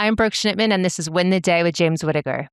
I'm Brooke Schnittman, and this is Win the Day with James Whittaker.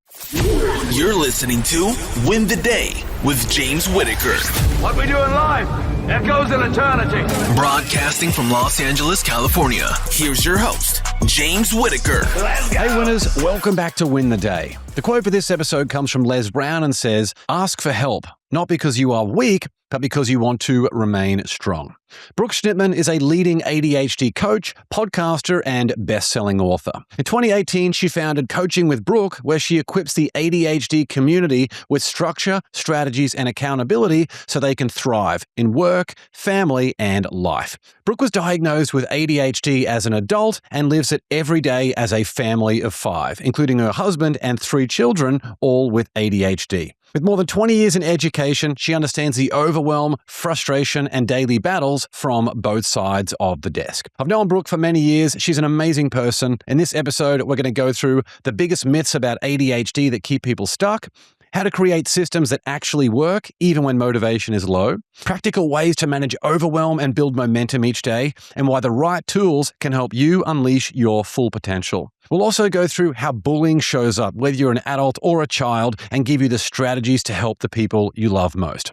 You're listening to Win the Day with James Whittaker. What we do in life echoes in eternity. Broadcasting from Los Angeles, California. Here's your host, James Whittaker. Hey winners, welcome back to Win the Day. The quote for this episode comes from Les Brown and says, "Ask for help, not because you are weak, but because you want to remain strong." Brooke Schnittman is a leading ADHD coach, podcaster, and best-selling author. In 2018, she founded Coaching with Brooke, where she equips the ADHD community with structure, strategies, and accountability so they can thrive in work, family, and life. Brooke was diagnosed with ADHD as an adult and lives it every day as a family of 5, including her husband and 3 children, all with ADHD. With more than 20 years in education, she understands the overwhelm, frustration, and daily battles from both sides of the desk. I've known Brooke for many years. She's an amazing person. In this episode, we're going to go through the biggest myths about ADHD that keep people stuck, how to create systems that actually work even when motivation is low, practical ways to manage overwhelm and build momentum each day, and why the right tools can help you unleash your full potential. We'll also go through how bullying shows up, whether you're an adult or a child, and give you the strategies to help the people you love most.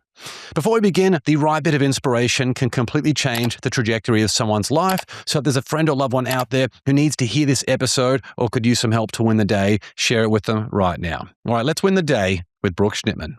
Before we begin, the right bit of inspiration can completely change the trajectory of someone's life. So if there's a friend or loved one out there who needs to hear this episode or could use some help to win the day, share it with them right now. All right, let's win the day with Brooke Schnittman.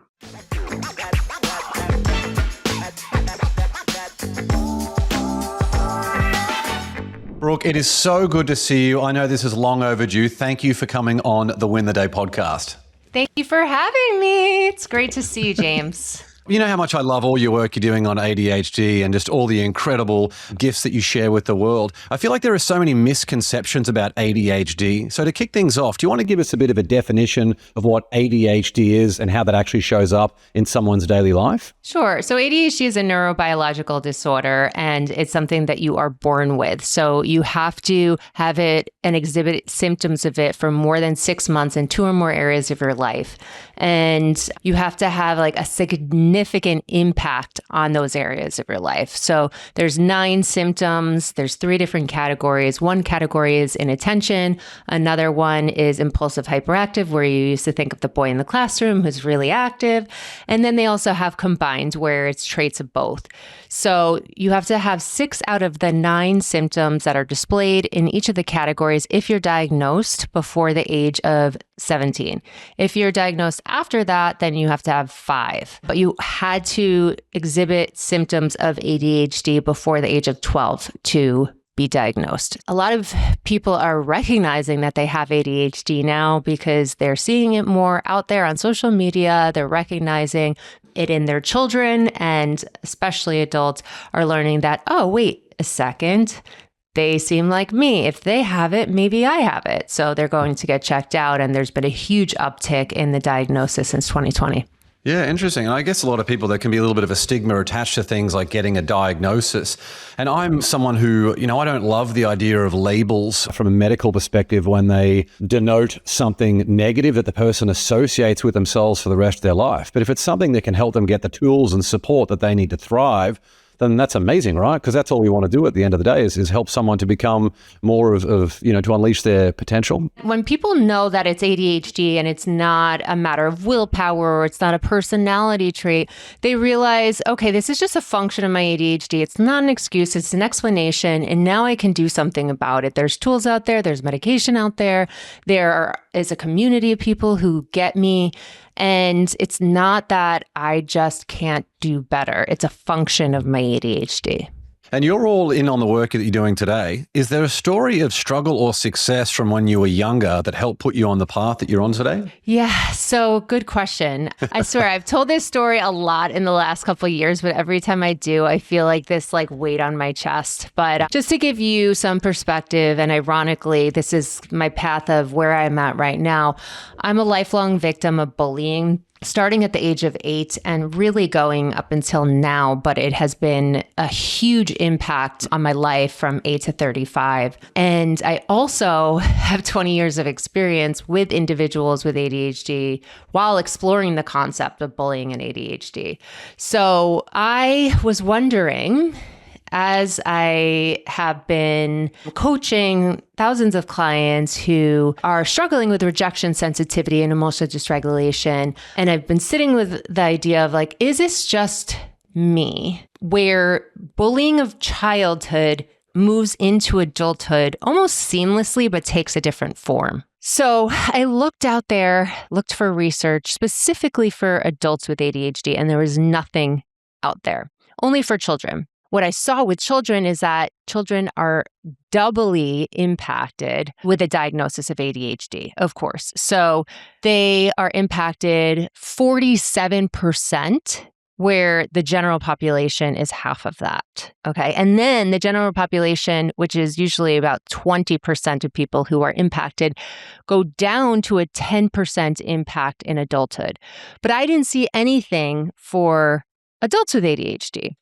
Brooke, it is so good to see you. I know this is long overdue. Thank you for coming on the Win the Day podcast. Thank you for having me. It's great to see you, James. You know how much I love all your work you're doing on ADHD and just all the incredible gifts that you share with the world. I feel like there are so many misconceptions about ADHD. So to kick things off, do you want to give us a bit of a definition of what ADHD is and how that actually shows up in someone's daily life? Sure. So ADHD is a neurobiological disorder, and it's something that you are born with. So you have to have it and exhibit symptoms of it for more than 6 months in 2 or more areas of your life. And you have to have like a significant impact on those areas of your life. So there's 9 symptoms. There's 3 different categories. One category is inattention. Another one is impulsive hyperactive, where you used to think of the boy in the classroom who's really active. And then they also have combined, where it's traits of both. So you have to have 6 out of the 9 symptoms that are displayed in each of the categories if you're diagnosed before the age of 17. If you're diagnosed after that, then you have to have 5. But you had to exhibit symptoms of ADHD before the age of 12 to be diagnosed. A lot of people are recognizing that they have ADHD now because they're seeing it more out there on social media. They're recognizing it in their children, and especially adults are learning that, oh, wait a second, they seem like me. If they have it, maybe I have it. So they're going to get checked out, and there's been a huge uptick in the diagnosis since 2020. Yeah, interesting. And I guess a lot of people, there can be a little bit of a stigma attached to things like getting a diagnosis. And I'm someone who, I don't love the idea of labels from a medical perspective when they denote something negative that the person associates with themselves for the rest of their life. But if it's something that can help them get the tools and support that they need to thrive, then that's amazing, right? Because that's all we want to do at the end of the day is help someone to become more of to unleash their potential. When people know that it's ADHD and it's not a matter of willpower or it's not a personality trait, they realize, okay, this is just a function of my ADHD. It's not an excuse, it's an explanation, and now I can do something about it. There's tools out there, there's medication out there, there is a community of people who get me. And it's not that I just can't do better. It's a function of my ADHD. And you're all in on the work that you're doing today. Is there a story of struggle or success from when you were younger that helped put you on the path that you're on today? Yeah, so good question. I swear, I've told this story a lot in the last couple of years, but every time I do, I feel like this weight on my chest. But just to give you some perspective, and ironically, this is my path of where I'm at right now. I'm a lifelong victim of bullying, starting at the age of 8 and really going up until now, but it has been a huge impact on my life from 8 to 35. And I also have 20 years of experience with individuals with ADHD while exploring the concept of bullying and ADHD. So I was wondering, As I have been coaching thousands of clients who are struggling with rejection sensitivity and emotional dysregulation, and I've been sitting with the idea of like, is this just me? Where bullying of childhood moves into adulthood almost seamlessly, but takes a different form. So I looked out there, looked for research specifically for adults with ADHD, and there was nothing out there, only for children. What I saw with children is that children are doubly impacted with a diagnosis of ADHD, of course. So they are impacted 47%, where the general population is half of that. Okay. And then the general population, which is usually about 20% of people who are impacted, go down to a 10% impact in adulthood. But I didn't see anything for adults with ADHD.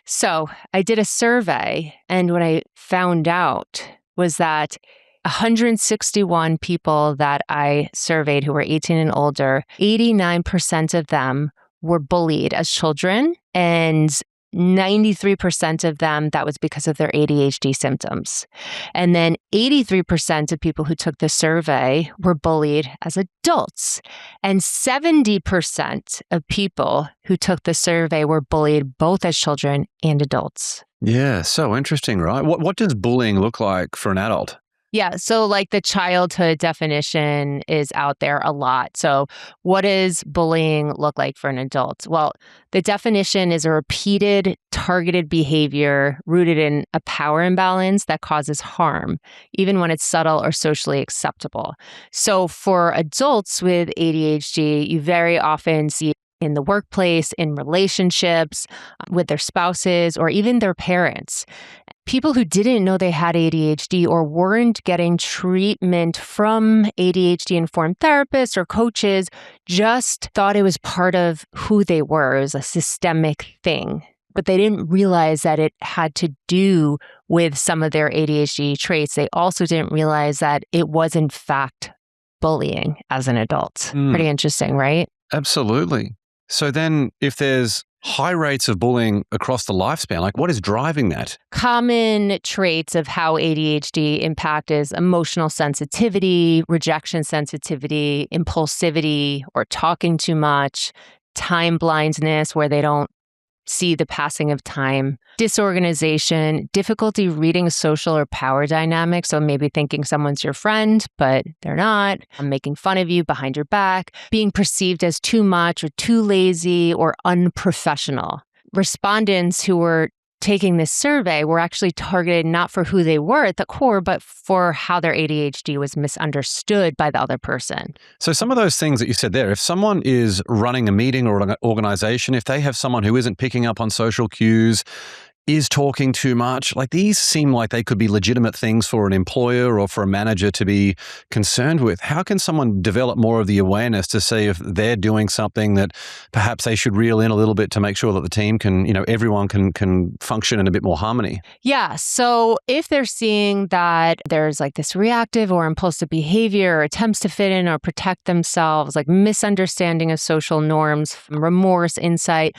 So I did a survey, and what I found out was that 161 people that I surveyed who were 18 and older, 89% of them were bullied as children, and 93% of them, that was because of their ADHD symptoms. And then 83% of people who took the survey were bullied as adults. And 70% of people who took the survey were bullied both as children and adults. Yeah, so interesting, right? What does bullying look like for an adult? Yeah. So like the childhood definition is out there a lot. So what does bullying look like for an adult? Well, the definition is a repeated targeted behavior rooted in a power imbalance that causes harm, even when it's subtle or socially acceptable. So for adults with ADHD, you very often see in the workplace, in relationships, with their spouses, or even their parents. People who didn't know they had ADHD or weren't getting treatment from ADHD-informed therapists or coaches just thought it was part of who they were. It was a systemic thing. But they didn't realize that it had to do with some of their ADHD traits. They also didn't realize that it was, in fact, bullying as an adult. Pretty interesting, right? Absolutely. So then if there's high rates of bullying across the lifespan, like what is driving that? Common traits of how ADHD impact is emotional sensitivity, rejection sensitivity, impulsivity, or talking too much, time blindness where they don't see the passing of time, disorganization, difficulty reading social or power dynamics. So maybe thinking someone's your friend, but they're not, making fun of you behind your back, being perceived as too much or too lazy or unprofessional. Respondents who were taking this survey were actually targeted not for who they were at the core, but for how their ADHD was misunderstood by the other person. So some of those things that you said there, if someone is running a meeting or an organization, if they have someone who isn't picking up on social cues, is talking too much, like these seem like they could be legitimate things for an employer or for a manager to be concerned with. How can someone develop more of the awareness to see if they're doing something that perhaps they should reel in a little bit to make sure that the team can, everyone can function in a bit more harmony? Yeah. So if they're seeing that there's like this reactive or impulsive behavior, or attempts to fit in or protect themselves, like misunderstanding of social norms, remorse, insight,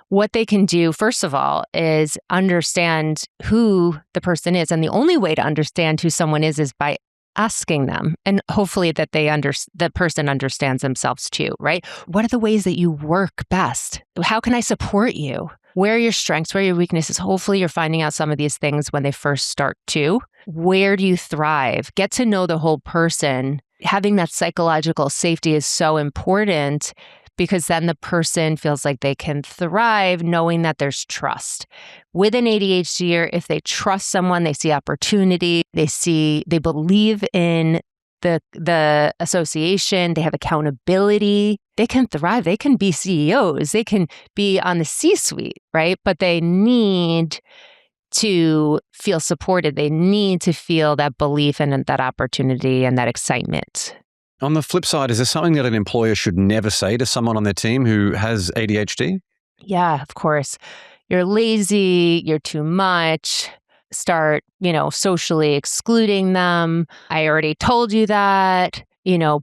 what they can do, first of all, is understand who the person is. And the only way to understand who someone is by asking them, and hopefully that the person understands themselves too, right? What are the ways that you work best? How can I support you? Where are your strengths? Where are your weaknesses? Hopefully you're finding out some of these things when they first start too. Where do you thrive? Get to know the whole person. Having that psychological safety is so important, because then the person feels like they can thrive knowing that there's trust. With an ADHD, if they trust someone, they see opportunity, they believe in the association, they have accountability, they can thrive, they can be CEOs, they can be on the C-suite, right? But they need to feel supported. They need to feel that belief and that opportunity and that excitement. On the flip side, is there something that an employer should never say to someone on their team who has ADHD? Yeah, of course. You're lazy, you're too much. Start, socially excluding them. I already told you that,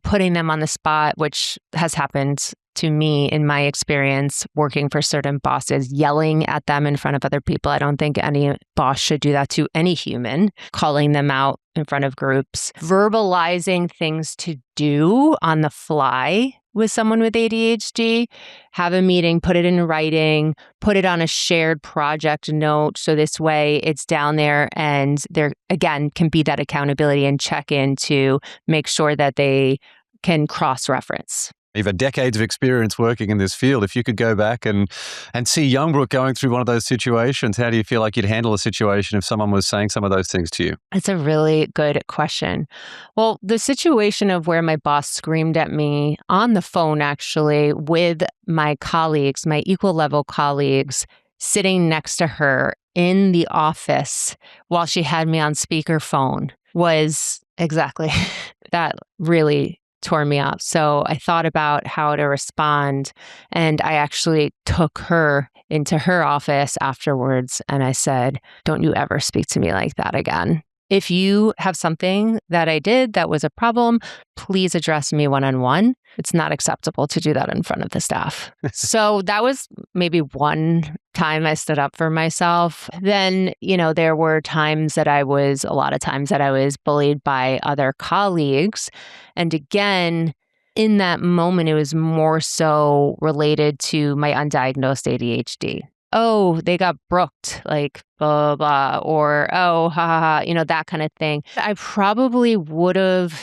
putting them on the spot, which has happened to me in my experience working for certain bosses, yelling at them in front of other people. I don't think any boss should do that to any human, calling them out in front of groups, verbalizing things to do on the fly with someone with ADHD, have a meeting, put it in writing, put it on a shared project note. So this way it's down there and there, again, can be that accountability and check in to make sure that they can cross-reference. You've had decades of experience working in this field. If you could go back and see young Brooke going through one of those situations, how do you feel like you'd handle a situation if someone was saying some of those things to you? It's a really good question. Well, the situation of where my boss screamed at me on the phone, actually, with my colleagues, my equal level colleagues, sitting next to her in the office while she had me on speakerphone was exactly that really tore me up. So I thought about how to respond, and I actually took her into her office afterwards and I said, "Don't you ever speak to me like that again. If you have something that I did that was a problem, please address me one-on-one. It's not acceptable to do that in front of the staff." So that was maybe one time I stood up for myself. Then, there were a lot of times that I was bullied by other colleagues. And again, in that moment, it was more so related to my undiagnosed ADHD. Oh, they got brooked, like blah, blah, or oh, ha, ha, ha, that kind of thing. I probably would have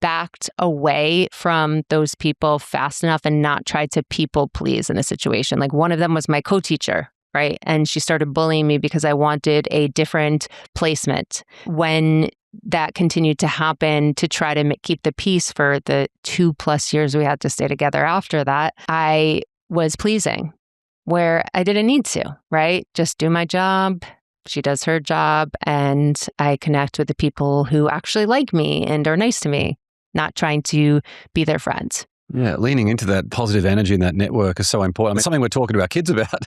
backed away from those people fast enough and not tried to people please in a situation. Like one of them was my co-teacher, right? And she started bullying me because I wanted a different placement. When that continued to happen to try to keep the peace for the 2+ years we had to stay together after that, I was pleasing where I didn't need to, right? Just do my job. She does her job, and I connect with the people who actually like me and are nice to me, not trying to be their friend. Yeah, leaning into that positive energy and that network is so important. I mean, something we're talking to our kids about,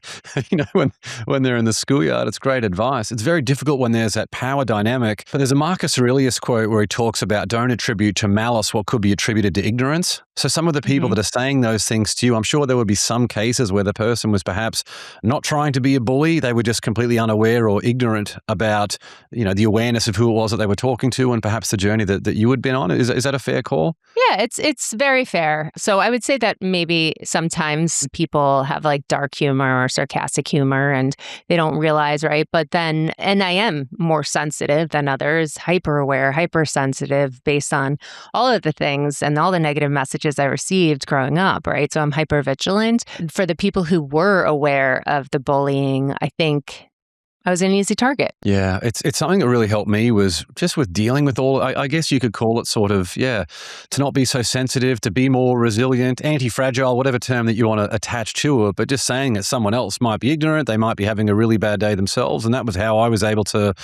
when they're in the schoolyard, it's great advice. It's very difficult when there's that power dynamic. But there's a Marcus Aurelius quote where he talks about don't attribute to malice what could be attributed to ignorance. So some of the people that are saying those things to you, I'm sure there would be some cases where the person was perhaps not trying to be a bully. They were just completely unaware or ignorant about, the awareness of who it was that they were talking to and perhaps the journey that you had been on. Is that a fair call? Yeah, it's very fair. So I would say that maybe sometimes people have like dark humor or sarcastic humor and they don't realize, right? But then, and I am more sensitive than others, hyper aware, hypersensitive based on all of the things and all the negative messages I received growing up, right? So I'm hyper vigilant. For the people who were aware of the bullying, I think I was an easy target. Yeah, it's something that really helped me was just with dealing with all, I guess you could call it sort of, to not be so sensitive, to be more resilient, anti-fragile, whatever term that you want to attach to it, but just saying that someone else might be ignorant, they might be having a really bad day themselves. And that was how I was able to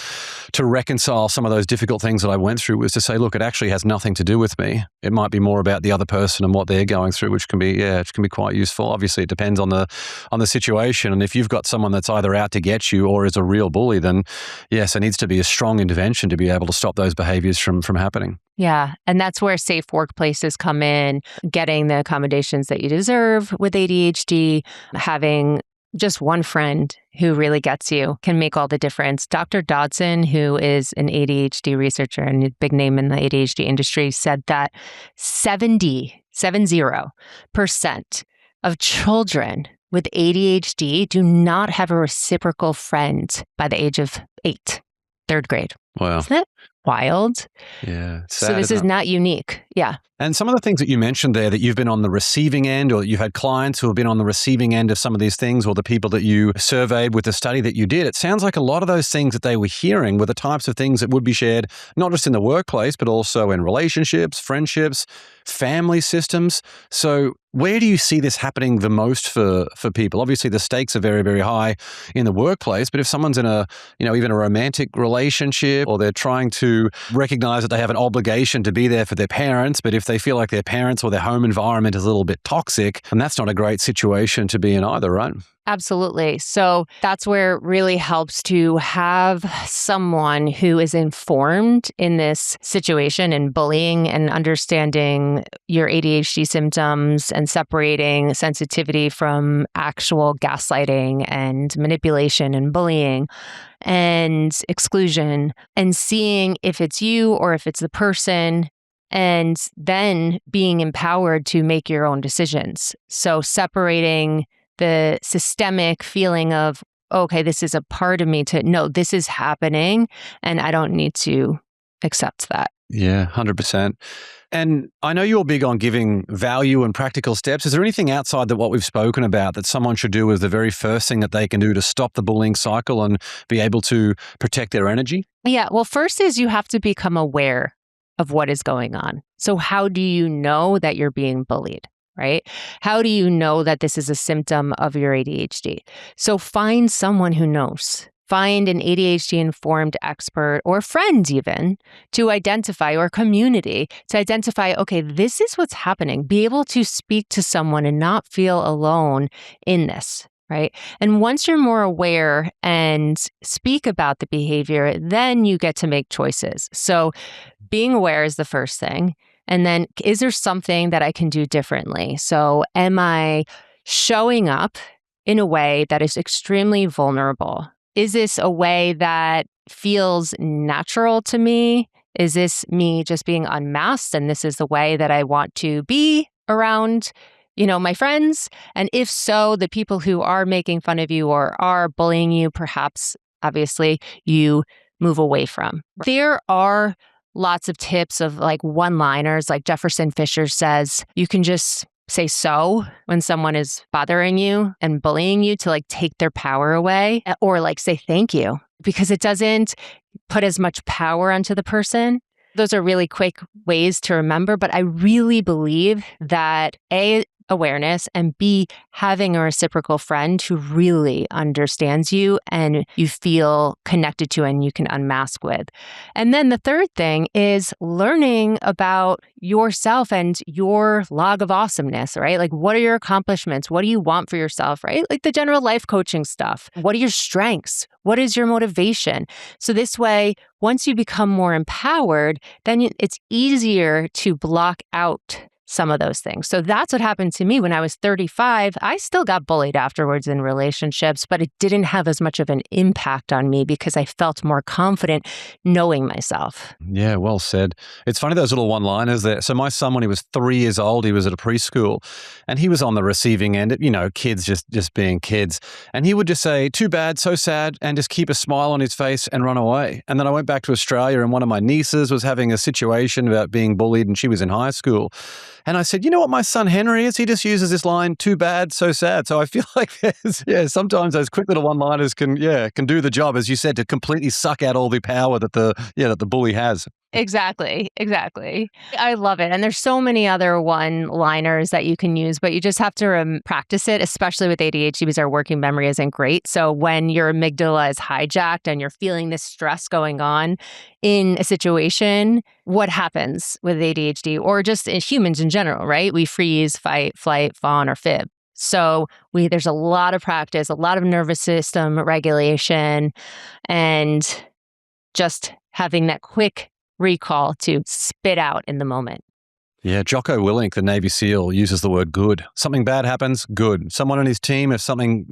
reconcile some of those difficult things that I went through, was to say, look, it actually has nothing to do with me. It might be more about the other person and what they're going through, which can be quite useful. Obviously, it depends on the situation. And if you've got someone that's either out to get you or is a real bully, then yes, there needs to be a strong intervention to be able to stop those behaviors from happening. Yeah. And that's where safe workplaces come in, getting the accommodations that you deserve with ADHD, having just one friend who really gets you can make all the difference. Dr. Dodson, who is an ADHD researcher and a big name in the ADHD industry, said that 70% of children with ADHD do not have a reciprocal friend by the age of 8, 3rd grade. Wow. Isn't that wild? Yeah. So this is not unique. Yeah. And some of the things that you mentioned there, that you've been on the receiving end, or you've had clients who have been on the receiving end of some of these things, or the people that you surveyed with the study that you did, it sounds like a lot of those things that they were hearing were the types of things that would be shared, not just in the workplace, but also in relationships, friendships, family systems. So where do you see this happening the most for people? Obviously, the stakes are very, very high in the workplace, but if someone's in a, even a romantic relationship, or they're trying to recognize that they have an obligation to be there for their parents, but if they feel like their parents or their home environment is a little bit toxic, and that's not a great situation to be in either, right? Absolutely. So that's where it really helps to have someone who is informed in this situation and bullying and understanding your ADHD symptoms and separating sensitivity from actual gaslighting and manipulation and bullying and exclusion, and seeing if it's you or if it's the person, and then being empowered to make your own decisions. So separating the systemic feeling of, okay, this is a part of me, to no, this is happening and I don't need to accept that. Yeah, 100%. And I know you're big on giving value and practical steps. Is there anything outside that what we've spoken about that someone should do as the very first thing that they can do to stop the bullying cycle and be able to protect their energy? Yeah. Well, first is you have to become aware of what is going on. So how do you know that you're being bullied? Right? How do you know that this is a symptom of your ADHD? So find someone who knows. Find an ADHD informed expert or friend even to identify, or community to identify, okay, this is what's happening. Be able to speak to someone and not feel alone in this. Right? And once you're more aware and speak about the behavior, then you get to make choices. So being aware is the first thing. And then, is there something that I can do differently? So am I showing up in a way that is extremely vulnerable? Is this a way that feels natural to me? Is this me just being unmasked and this is the way that I want to be around, my friends? And if so, the people who are making fun of you or are bullying you, perhaps, obviously, you move away from. There are lots of tips of like one-liners, like Jefferson Fisher says, you can just say so when someone is bothering you and bullying you to like take their power away, or like say thank you, because it doesn't put as much power onto the person. Those are really quick ways to remember, but I really believe that A, awareness, and B, having a reciprocal friend who really understands you and you feel connected to and you can unmask with. And then the third thing is learning about yourself and your log of awesomeness, right? Like, what are your accomplishments? What do you want for yourself, right? Like the general life coaching stuff. What are your strengths? What is your motivation? So this way, once you become more empowered, then it's easier to block out some of those things. So that's what happened to me when I was 35. I still got bullied afterwards in relationships, but it didn't have as much of an impact on me because I felt more confident knowing myself. Yeah, well said. It's funny, those little one-liners there. So my son, when he was 3 years old, he was at a preschool and he was on the receiving end, kids just being kids. And he would just say, too bad, so sad, and just keep a smile on his face and run away. And then I went back to Australia and one of my nieces was having a situation about being bullied and she was in high school. And I said, you know what my son Henry is? He just uses this line, too bad, so sad. So I feel like sometimes those quick little one-liners can do the job, as you said, to completely suck out all the power that the bully has. Exactly. I love it. And there's so many other one-liners that you can use, but you just have to practice it, especially with ADHD, because our working memory isn't great. So when your amygdala is hijacked and you're feeling this stress going on in a situation, what happens with ADHD or just humans in general, right? We freeze, fight, flight, fawn, or fib. So there's a lot of practice, a lot of nervous system regulation, and just having that quick recall to spit out in the moment. Yeah, Jocko Willink, the Navy SEAL, uses the word good. Something bad happens, good. Someone on his team, if something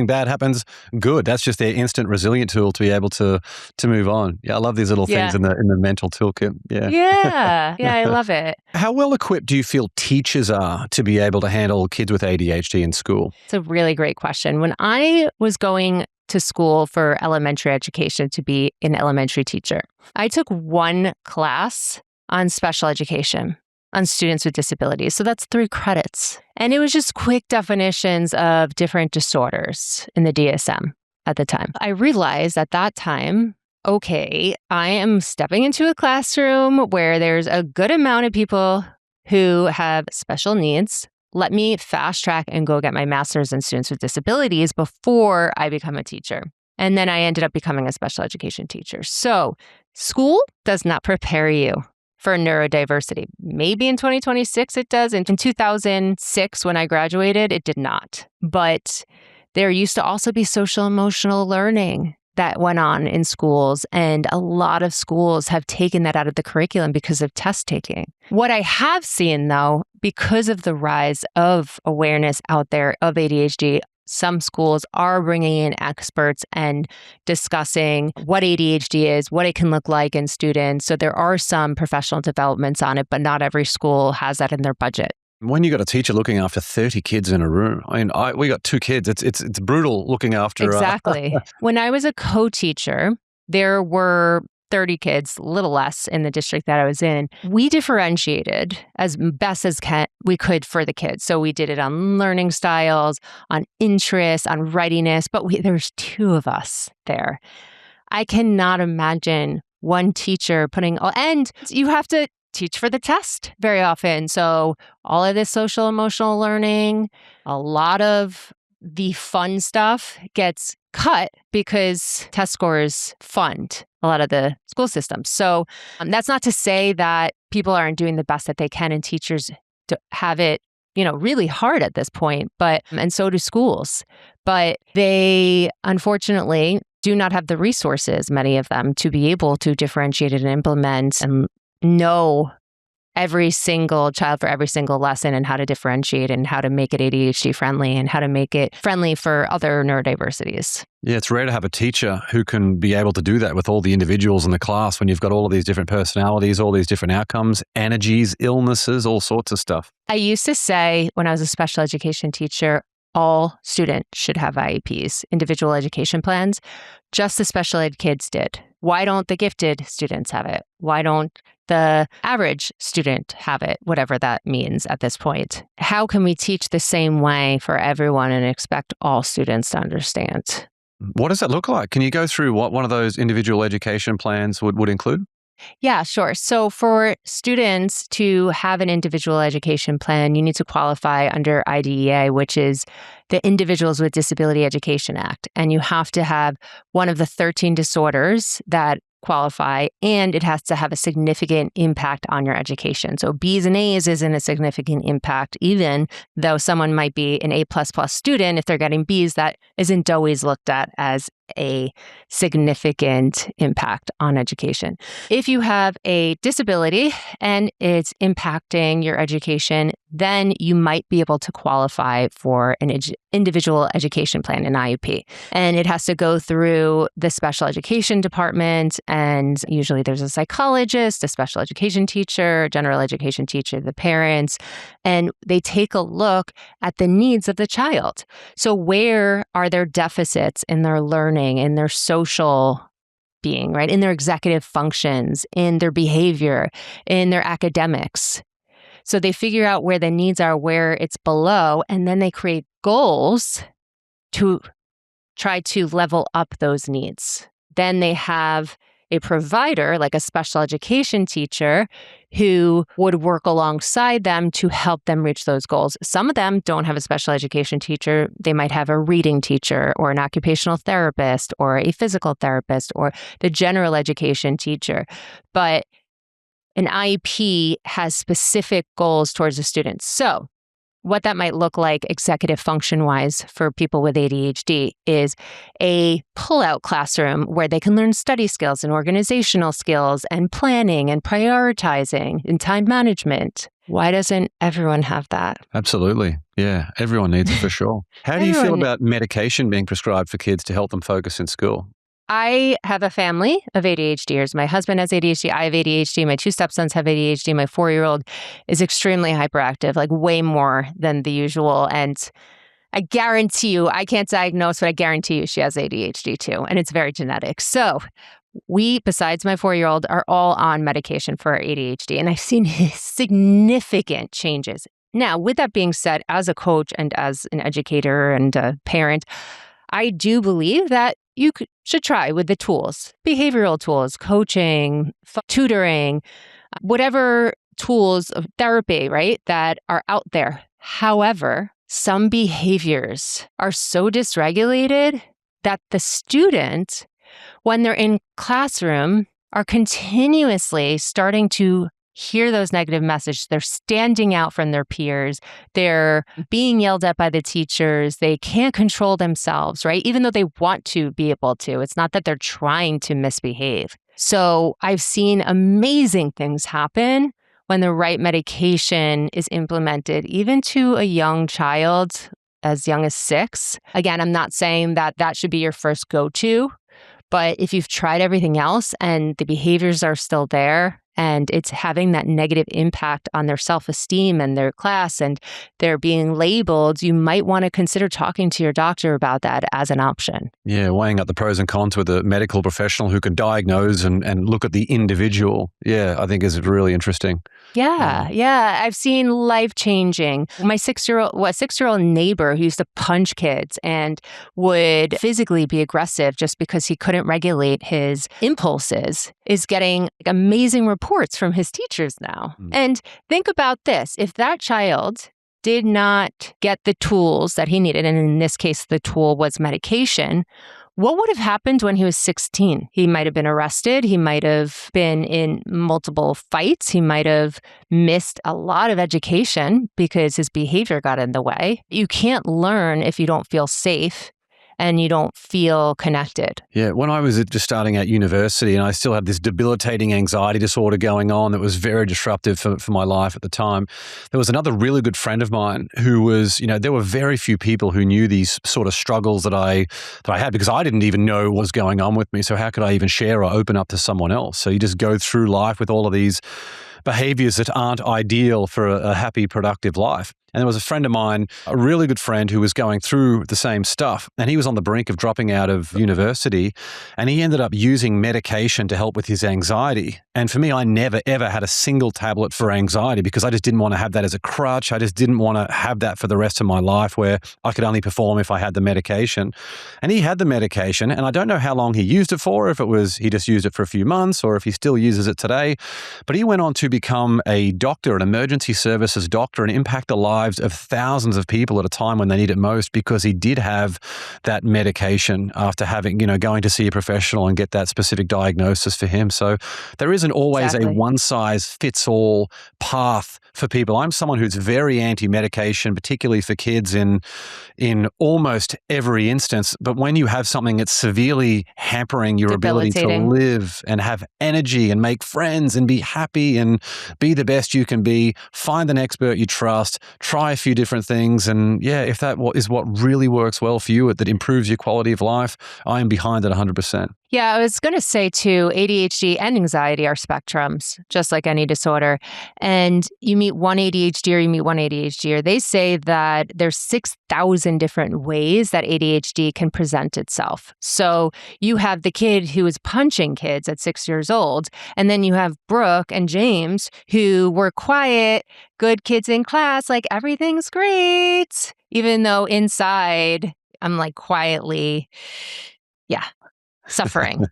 bad happens, good. That's just their instant resilient tool to be able to move on. Yeah, I love these little things in the mental toolkit. Yeah, I love it. How well equipped do you feel teachers are to be able to handle kids with ADHD in school? It's a really great question. When I was going to school for elementary education to be an elementary teacher, I took one class on special education on students with disabilities. So that's 3 credits. And it was just quick definitions of different disorders in the DSM at the time. I realized at that time, okay, I am stepping into a classroom where there's a good amount of people who have special needs. Let me fast track and go get my master's in students with disabilities before I become a teacher. And then I ended up becoming a special education teacher. So school does not prepare you for neurodiversity. Maybe in 2026 it does. In 2006, when I graduated, it did not. But There used to also be social emotional learning that went on in schools, and a lot of schools have taken that out of the curriculum because of test taking. What I have seen, though, because of the rise of awareness out there of ADHD, some schools are bringing in experts and discussing what ADHD is, what it can look like in students. So there are some professional developments on it, but not every school has that in their budget. When you got a teacher looking after 30 kids in a room, I mean, we got 2 kids. It's brutal looking after. Exactly. When I was a co-teacher, there were 30 kids, a little less in the district that I was in. We differentiated as best as we could for the kids. So we did it on learning styles, on interests, on readiness, but there's 2 of us there. I cannot imagine one teacher and you have to teach for the test very often. So all of this social emotional learning, a lot of the fun stuff gets cut because test scores fund a lot of the school systems. So that's not to say that people aren't doing the best that they can, and teachers have it, really hard at this point, and so do schools. But they unfortunately do not have the resources, many of them, to be able to differentiate and implement and know every single child for every single lesson, and how to differentiate and how to make it ADHD friendly and how to make it friendly for other neurodiversities. Yeah, it's rare to have a teacher who can be able to do that with all the individuals in the class when you've got all of these different personalities, all these different outcomes, energies, illnesses, all sorts of stuff. I used to say when I was a special education teacher, all students should have IEPs, individual education plans, just the special ed kids did. Why don't the gifted students have it? Why don't the average student have it? Whatever that means at this point. How can we teach the same way for everyone and expect all students to understand? What does that look like? Can you go through what one of those individual education plans would include? Yeah, sure. So for students to have an individual education plan, you need to qualify under IDEA, which is the Individuals with Disability Education Act. And you have to have one of the 13 disorders that qualify, and it has to have a significant impact on your education. So B's and A's isn't a significant impact, even though someone might be an A++ student. If they're getting B's, that isn't always looked at as a significant impact on education. If you have a disability and it's impacting your education, then you might be able to qualify for an individual education plan, an IEP. And it has to go through the special education department. And usually there's a psychologist, a special education teacher, general education teacher, the parents, and they take a look at the needs of the child. So where are there deficits in their learning, in their social being, right? In their executive functions, in their behavior, in their academics. So they figure out where the needs are, where it's below, and then they create goals to try to level up those needs. Then they have a provider, like a special education teacher, who would work alongside them to help them reach those goals. Some of them don't have a special education teacher. They might have a reading teacher or an occupational therapist or a physical therapist or the general education teacher. But an IEP has specific goals towards the students. So what that might look like executive function-wise for people with ADHD is a pull-out classroom where they can learn study skills and organizational skills and planning and prioritizing and time management. Why doesn't everyone have that? Absolutely. Yeah, everyone needs it for sure. How do you feel about medication being prescribed for kids to help them focus in school? I have a family of ADHDers. My husband has ADHD. I have ADHD. My 2 stepsons have ADHD. My 4-year-old is extremely hyperactive, like way more than the usual. And I guarantee you, I can't diagnose, but I guarantee you she has ADHD too. And it's very genetic. So we, besides my 4-year-old, are all on medication for ADHD. And I've seen significant changes. Now, with that being said, as a coach and as an educator and a parent, I do believe that you should try with the tools, behavioral tools, coaching, tutoring, whatever tools of therapy, right, that are out there. However, some behaviors are so dysregulated that the student, when they're in classroom, are continuously starting to hear those negative messages. They're standing out from their peers. They're being yelled at by the teachers. They can't control themselves, right? Even though they want to be able to. It's not that they're trying to misbehave. So I've seen amazing things happen when the right medication is implemented, even to a young child as young as 6. Again, I'm not saying that that should be your first go-to, but if you've tried everything else and the behaviors are still there and it's having that negative impact on their self-esteem and their class and they're being labeled, you might want to consider talking to your doctor about that as an option. Yeah, weighing up the pros and cons with a medical professional who can diagnose and look at the individual. Yeah, I think is really interesting. Yeah. I've seen life-changing. My 6-year-old neighbor who used to punch kids and would physically be aggressive just because he couldn't regulate his impulses is getting amazing reports from his teachers now. And think about this. If that child did not get the tools that he needed, and in this case, the tool was medication, what would have happened when he was 16? He might have been arrested. He might have been in multiple fights. He might have missed a lot of education because his behavior got in the way. You can't learn if you don't feel safe and you don't feel connected. Yeah, when I was just starting at university and I still had this debilitating anxiety disorder going on that was very disruptive for my life at the time, there was another really good friend of mine who was, there were very few people who knew these sort of struggles that I had because I didn't even know what was going on with me. So how could I even share or open up to someone else? So you just go through life with all of these behaviors that aren't ideal for a happy, productive life. And there was a friend of mine, a really good friend, who was going through the same stuff. And he was on the brink of dropping out of university. And he ended up using medication to help with his anxiety. And for me, I never, ever had a single tablet for anxiety because I just didn't want to have that as a crutch. I just didn't want to have that for the rest of my life where I could only perform if I had the medication. And he had the medication. And I don't know how long he used it for, if it was he just used it for a few months or if he still uses it today. But he went on to become a doctor, an emergency services doctor, and impact the lives of thousands of people at a time when they need it most because he did have that medication after having, going to see a professional and get that specific diagnosis for him. So there isn't always a one-size-fits-all path for people. I'm someone who's very anti-medication, particularly for kids in almost every instance. But when you have something that's severely hampering your ability to live and have energy and make friends and be happy and be the best you can be, find an expert you trust, try a few different things. And yeah, if that is what really works well for you, that improves your quality of life, I am behind it 100%. Yeah, I was going to say too, ADHD and anxiety are spectrums, just like any disorder. And you meet one ADHD or you meet one ADHD, they say that there's 6,000 different ways that ADHD can present itself. So you have the kid who is punching kids at 6 years old, and then you have Brooke and James who were quiet, good kids in class, like everything's great, even though inside I'm like quietly, suffering.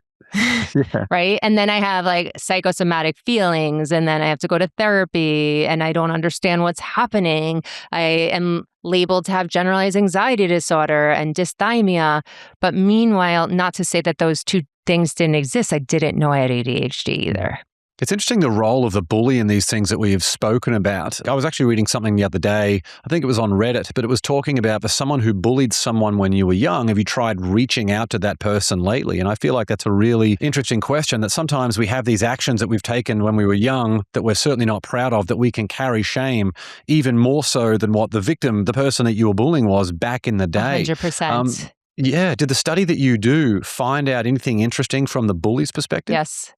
Right. And then I have like psychosomatic feelings, and then I have to go to therapy and I don't understand what's happening. I am labeled to have generalized anxiety disorder and dysthymia. But meanwhile, not to say that those two things didn't exist. I didn't know I had ADHD either. It's interesting the role of the bully in these things that we have spoken about. I was actually reading something the other day, I think it was on Reddit, but it was talking about for someone who bullied someone when you were young, have you tried reaching out to that person lately? And I feel like that's a really interesting question, that sometimes we have these actions that we've taken when we were young that we're certainly not proud of, that we can carry shame even more so than what the victim, the person that you were bullying, was back in the day. 100%. Yeah. Did the study that you do find out anything interesting from the bully's perspective? Yes.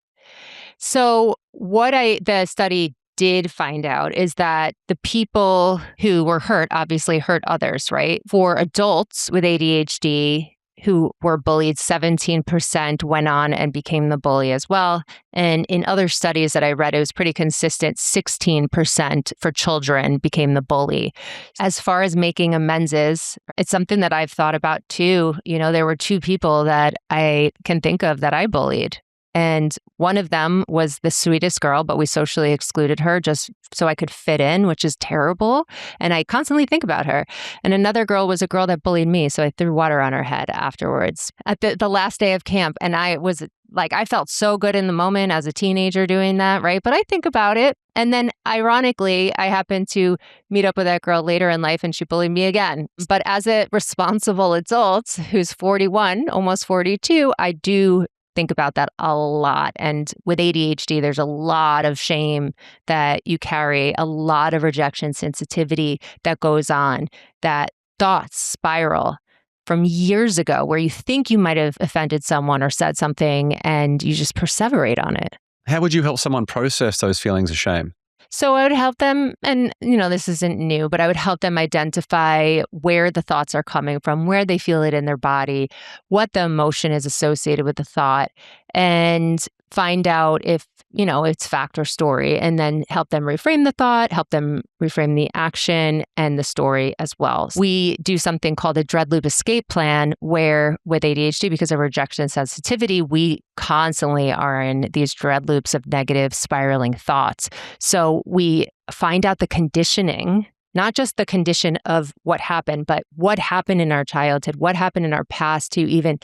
So what the study did find out is that the people who were hurt obviously hurt others, right? For adults with ADHD who were bullied, 17% went on and became the bully as well. And in other studies that I read, it was pretty consistent. 16% for children became the bully. As far as making amends it's something that I've thought about too. There were two people that I can think of that I bullied. And one of them was the sweetest girl, but we socially excluded her just so I could fit in, which is terrible. And I constantly think about her. And another girl was a girl that bullied me. So I threw water on her head afterwards at the last day of camp. And I was like, I felt so good in the moment as a teenager doing that, right? But I think about it. And then ironically, I happened to meet up with that girl later in life and she bullied me again. But as a responsible adult who's 41, almost 42, I do think about that a lot. And with ADHD, there's a lot of shame that you carry, a lot of rejection sensitivity that goes on, that thoughts spiral from years ago where you think you might have offended someone or said something and you just perseverate on it. How would you help someone process those feelings of shame? So I would help them, and this isn't new, but I would help them identify where the thoughts are coming from, where they feel it in their body, what the emotion is associated with the thought, and find out if, it's fact or story, and then help them reframe the thought, help them reframe the action and the story as well. We do something called a dread loop escape plan where with ADHD, because of rejection sensitivity, we constantly are in these dread loops of negative spiraling thoughts. So we find out the conditioning, not just the condition of what happened, but what happened in our childhood, what happened in our past to even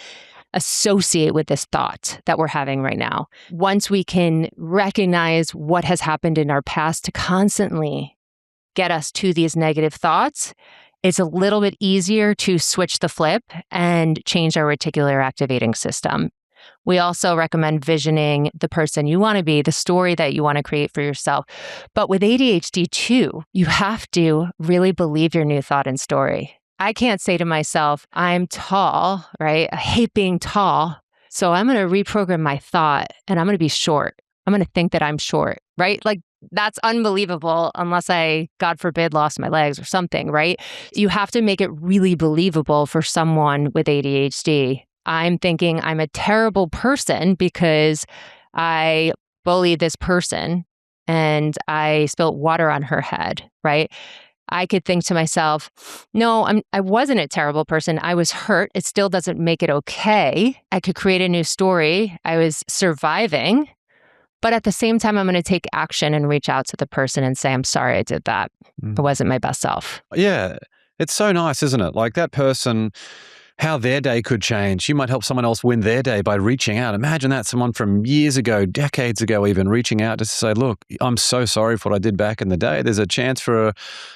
associate with this thought that we're having right now. Once we can recognize what has happened in our past to constantly get us to these negative thoughts, it's a little bit easier to switch the flip and change our reticular activating system. We also recommend visioning the person you want to be, the story that you want to create for yourself. But with ADHD too, you have to really believe your new thought and story. I can't say to myself, I'm tall, right? I hate being tall. So I'm going to reprogram my thought and I'm going to be short. I'm going to think that I'm short, right? Like that's unbelievable unless I, God forbid, lost my legs or something, right? You have to make it really believable for someone with ADHD. I'm thinking I'm a terrible person because I bullied this person and I spilt water on her head, right? I could think to myself, no, I wasn't a terrible person. I was hurt. It still doesn't make it okay. I could create a new story. I was surviving. But at the same time, I'm going to take action and reach out to the person and say, I'm sorry I did that. It wasn't my best self. Yeah. It's so nice, isn't it? Like that person, how their day could change. You might help someone else win their day by reaching out. Imagine that, someone from years ago, decades ago even, reaching out just to say, look, I'm so sorry for what I did back in the day. There's a chance for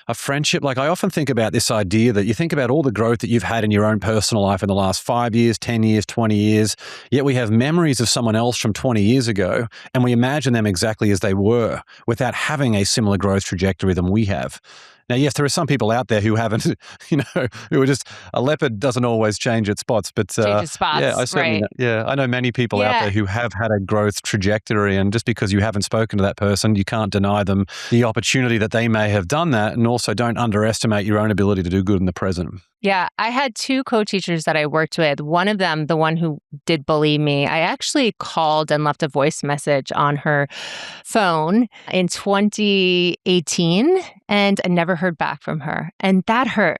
a friendship. Like I often think about this idea that you think about all the growth that you've had in your own personal life in the last 5 years, 10 years, 20 years, yet we have memories of someone else from 20 years ago and we imagine them exactly as they were without having a similar growth trajectory than we have. Now, yes, there are some people out there who haven't, who are just, a leopard doesn't always change its spots, but Changes spots, yeah, I certainly, right. I know many people out there who have had a growth trajectory, and just because you haven't spoken to that person, you can't deny them the opportunity that they may have done that, and also don't underestimate your own ability to do good in the present. Yeah, I had two co-teachers that I worked with. One of them, the one who did bully me, I actually called and left a voice message on her phone in 2018, and I never heard back from her. And that hurt.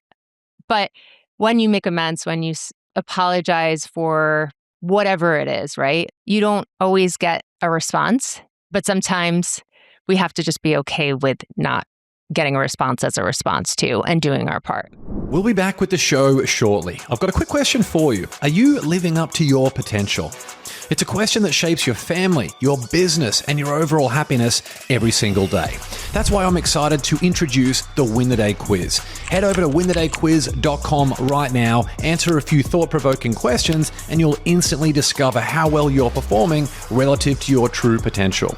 But when you make amends, when you apologize for whatever it is, right? You don't always get a response, but sometimes we have to just be okay with not getting a response as a response to and doing our part. We'll be back with the show shortly. I've got a quick question for you. Are you living up to your potential? It's a question that shapes your family, your business, and your overall happiness every single day. That's why I'm excited to introduce the Win the Day quiz. Head over to winthedayquiz.com right now, answer a few thought-provoking questions, and you'll instantly discover how well you're performing relative to your true potential.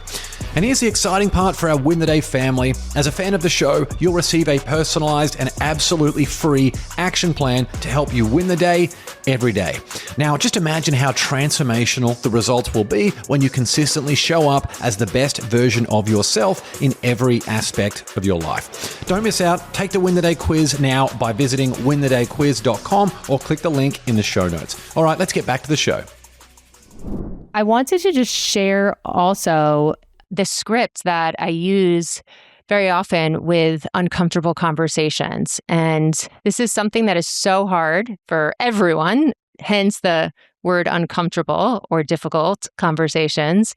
And here's the exciting part for our Win the Day family. As a fan of the show, you'll receive a personalized and absolutely free action plan to help you win the day every day. Now, just imagine how transformational the results will be when you consistently show up as the best version of yourself in every aspect of your life. Don't miss out. Take the Win the Day quiz now by visiting winthedayquiz.com or click the link in the show notes. All right, let's get back to the show. I wanted to just share also the script that I use very often with uncomfortable conversations. And this is something that is so hard for everyone, hence the word uncomfortable or difficult conversations.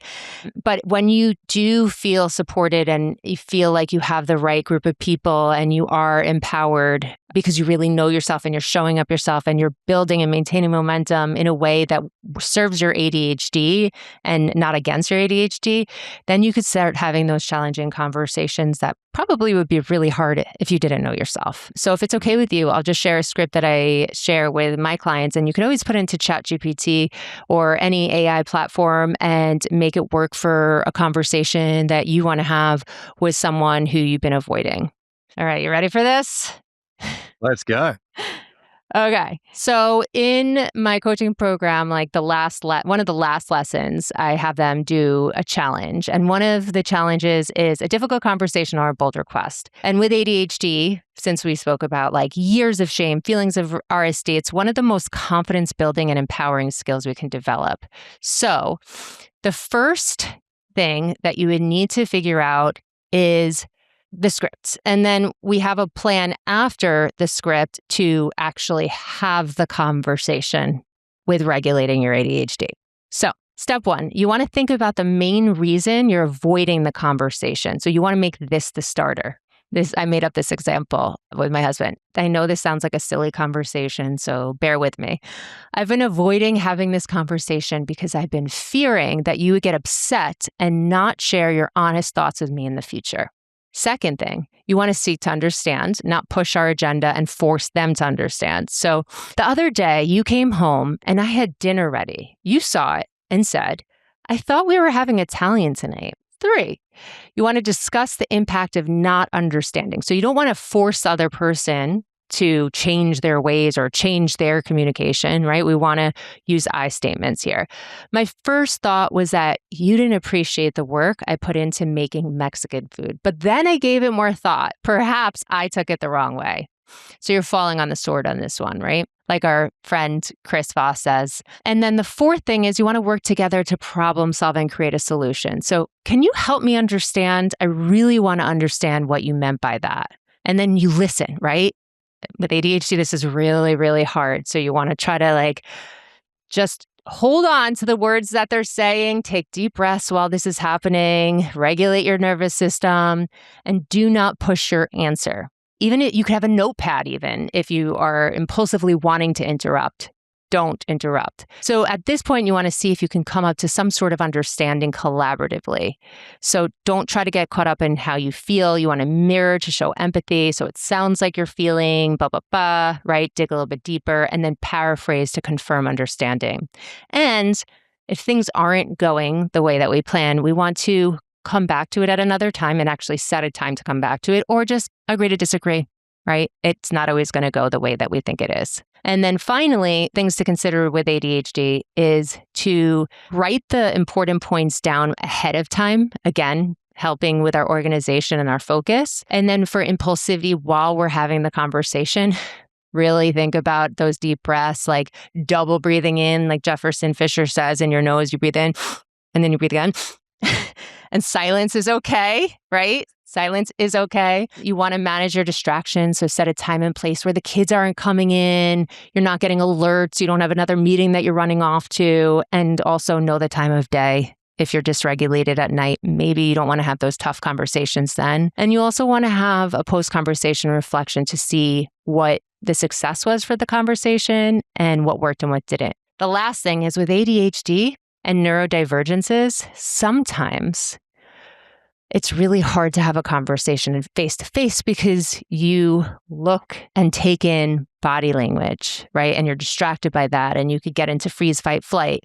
But when you do feel supported and you feel like you have the right group of people and you are empowered because you really know yourself and you're showing up yourself and you're building and maintaining momentum in a way that serves your ADHD and not against your ADHD, then you could start having those challenging conversations that probably would be really hard if you didn't know yourself. So if it's okay with you, I'll just share a script that I share with my clients, and you can always put it into ChatGPT or any AI platform and make it work for a conversation that you want to have with someone who you've been avoiding. All right, you ready for this? Let's go. Okay. So in my coaching program, like one of the last lessons, I have them do a challenge. And one of the challenges is a difficult conversation or a bold request. And with ADHD, since we spoke about like years of shame, feelings of RSD, it's one of the most confidence building and empowering skills we can develop. So the first thing that you would need to figure out is the script. And then we have a plan after the script to actually have the conversation with regulating your ADHD. So step one, you want to think about the main reason you're avoiding the conversation. So you want to make this the starter. I made up this example with my husband. I know this sounds like a silly conversation, so bear with me. I've been avoiding having this conversation because I've been fearing that you would get upset and not share your honest thoughts with me in the future. Second thing, you want to seek to understand, not push our agenda and force them to understand. So the other day you came home and I had dinner ready. You saw it and said, I thought we were having Italian tonight. 3, you want to discuss the impact of not understanding. So you don't want to force the other person to change their ways or change their communication, right? We want to use I statements here. My first thought was that you didn't appreciate the work I put into making Mexican food, but then I gave it more thought. Perhaps I took it the wrong way. So you're falling on the sword on this one, right? Like our friend Chris Voss says. And then the fourth thing is you want to work together to problem solve and create a solution. So can you help me understand? I really want to understand what you meant by that. And then you listen, right? With ADHD, this is really, really hard. So you want to try to just hold on to the words that they're saying, take deep breaths while this is happening, regulate your nervous system, and do not push your answer. Even if you could have a notepad, even if you are impulsively wanting to interrupt. Don't interrupt. So at this point, you want to see if you can come up to some sort of understanding collaboratively. So don't try to get caught up in how you feel. You want to mirror to show empathy. So it sounds like you're feeling blah, blah, blah, right? Dig a little bit deeper and then paraphrase to confirm understanding. And if things aren't going the way that we plan, we want to come back to it at another time and actually set a time to come back to it, or just agree to disagree, right? It's not always going to go the way that we think it is. And then finally, things to consider with ADHD is to write the important points down ahead of time. Again, helping with our organization and our focus. And then for impulsivity, while we're having the conversation, really think about those deep breaths, like double breathing in, like Jefferson Fisher says, in your nose, you breathe in and then you breathe again. And silence is okay, right? Silence is okay. You want to manage your distractions. So set a time and place where the kids aren't coming in. You're not getting alerts. You don't have another meeting that you're running off to. And also know the time of day. If you're dysregulated at night, maybe you don't want to have those tough conversations then. And you also want to have a post-conversation reflection to see what the success was for the conversation and what worked and what didn't. The last thing is with ADHD and neurodivergences, sometimes it's really hard to have a conversation face to face because you look and take in body language, right? And you're distracted by that, and you could get into freeze, fight, flight.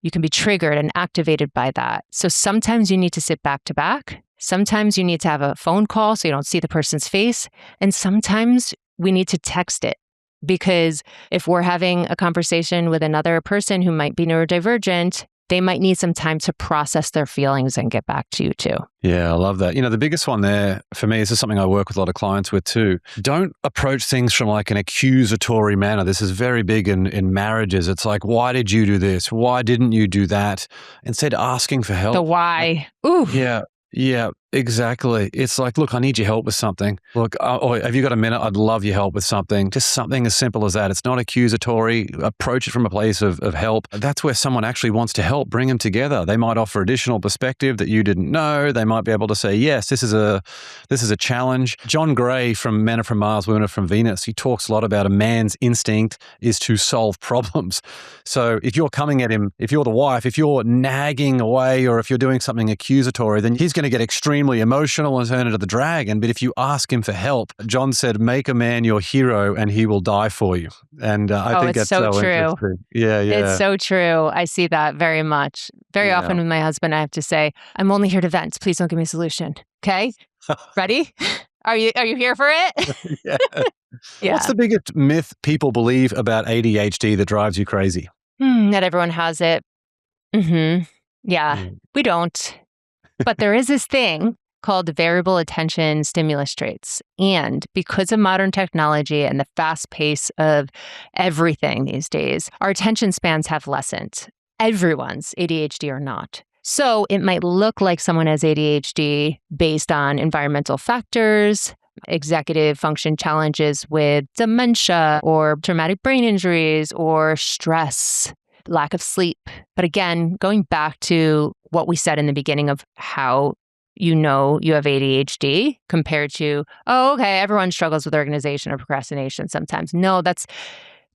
You can be triggered and activated by that. So sometimes you need to sit back to back. Sometimes you need to have a phone call so you don't see the person's face. And sometimes we need to text it. Because if we're having a conversation with another person who might be neurodivergent, they might need some time to process their feelings and get back to you too. Yeah, I love that. The biggest one there for me, this is something I work with a lot of clients with too. Don't approach things from like an accusatory manner. This is very big in marriages. It's like, why did you do this? Why didn't you do that? Instead, asking for help. The why. Ooh. Yeah. Exactly. It's like, look, I need your help with something. Look, or have you got a minute? I'd love your help with something. Just something as simple as that. It's not accusatory. Approach it from a place of help. That's where someone actually wants to help. Bring them together. They might offer additional perspective that you didn't know. They might be able to say, yes, this is a challenge. John Gray from Men Are From Mars, Women Are From Venus, he talks a lot about a man's instinct is to solve problems. So if you're coming at him, if you're the wife, if you're nagging away, or if you're doing something accusatory, then he's going to get extremely emotional and turn into the dragon. But if you ask him for help, John said, make a man your hero and he will die for you. And I think that's so true. interesting. Yeah. It's so true. I see that very much. Very often with my husband, I have to say, I'm only here to vent. Please don't give me a solution. Okay? Ready? Are you here for it? Yeah. Yeah. What's the biggest myth people believe about ADHD that drives you crazy? That everyone has it. Yeah, we don't. But there is this thing called variable attention stimulus traits. And because of modern technology and the fast pace of everything these days, our attention spans have lessened. Everyone's ADHD or not. So it might look like someone has ADHD based on environmental factors, executive function challenges with dementia or traumatic brain injuries or stress, lack of sleep. But again, going back to what we said in the beginning of how you know you have ADHD compared to, oh, okay, everyone struggles with organization or procrastination sometimes. No, that's